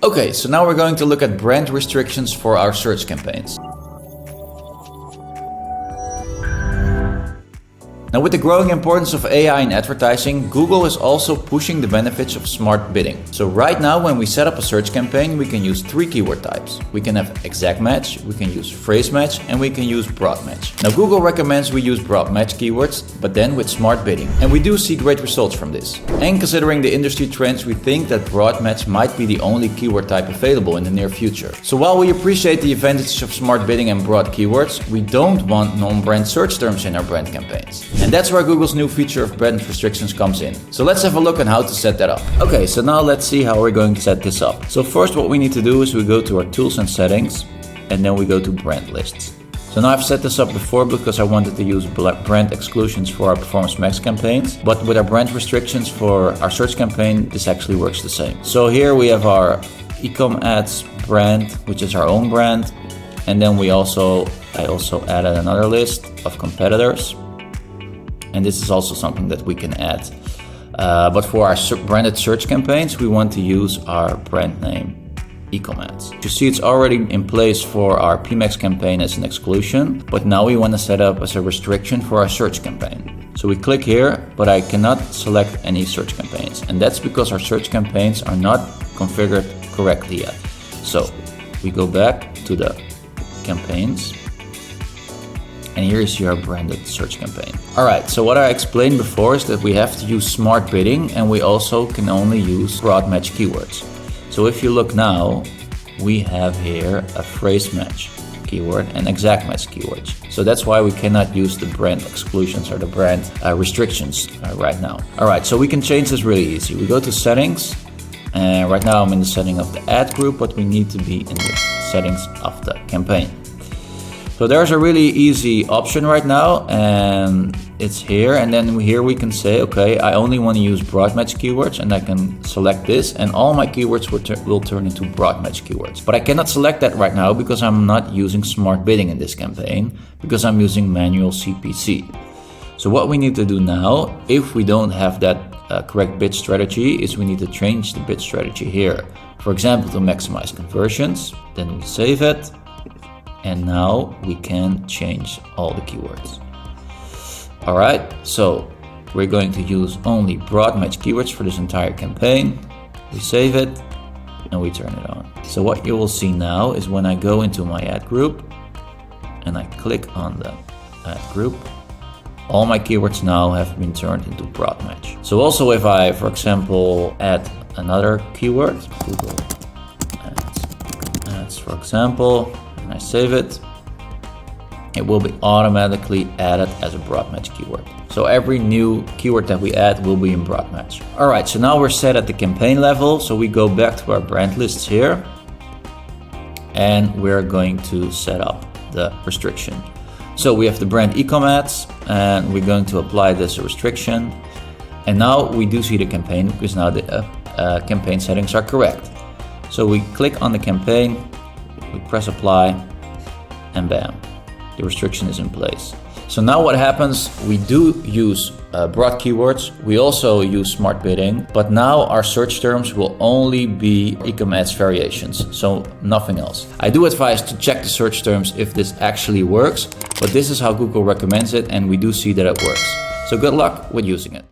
Okay, so now we're going to look at brand restrictions for our search campaigns. Now, with the growing importance of AI in advertising, Google is also pushing the benefits of smart bidding. So right now, when we set up a search campaign, we can use 3 keyword types. We can have exact match, we can use phrase match, and we can use broad match. Now, Google recommends we use broad match keywords, but then with smart bidding. And we do see great results from this. And considering the industry trends, we think that broad match might be the only keyword type available in the near future. So while we appreciate the advantages of smart bidding and broad keywords, we don't want non-brand search terms in our brand campaigns. And that's where Google's new feature of brand restrictions comes in. So let's have a look on how to set that up. Okay, so now let's see how we're going to set this up. So first what we need to do is we go to our tools and settings, and then we go to brand lists. So now I've set this up before because I wanted to use brand exclusions for our Performance Max campaigns, but with our brand restrictions for our search campaign, this actually works the same. So here we have our eCom-Ads brand, which is our own brand, and then I also added another list of competitors. And this is also something that we can add. But for our branded search campaigns, we want to use our brand name, eCom-Ads. You see it's already in place for our PMax campaign as an exclusion, but now we want to set up as a restriction for our search campaign. So we click here, but I cannot select any search campaigns. And that's because our search campaigns are not configured correctly yet. So we go back to the campaigns. And here is your branded search campaign. All right, so what I explained before is that we have to use smart bidding, and we also can only use broad match keywords. So if you look now, we have here a phrase match keyword and exact match keywords. So that's why we cannot use the brand exclusions or the brand restrictions right now. All right, so we can change this really easy. We go to settings, and right now I'm in the setting of the ad group, but we need to be in the settings of the campaign. So there's a really easy option right now, and it's here. And then here we can say, okay, I only want to use broad match keywords, and I can select this, and all my keywords will turn into broad match keywords. But I cannot select that right now because I'm not using smart bidding in this campaign, because I'm using manual CPC. So what we need to do now, if we don't have that correct bid strategy, is we need to change the bid strategy here. For example, to maximize conversions, then we save it. And now we can change all the keywords. All right, so we're going to use only broad match keywords for this entire campaign. We save it and we turn it on. So what you will see now is when I go into my ad group and I click on the ad group, all my keywords now have been turned into broad match. So also if I, for example, add another keyword, Google ads for example, and I save it, it will be automatically added as a broad match keyword. So every new keyword that we add will be in broad match. All right, so now we're set at the campaign level. So we go back to our brand lists here, and we're going to set up the restriction. So we have the brand eCom-Ads, and we're going to apply this restriction. And now we do see the campaign because now the campaign settings are correct. So we click on the campaign, we press apply, and bam, the restriction is in place. So now what happens, we do use broad keywords, we also use smart bidding, but now our search terms will only be eCom-Ads variations, so nothing else. I do advise to check the search terms if this actually works, but this is how Google recommends it, and we do see that it works. So good luck with using it.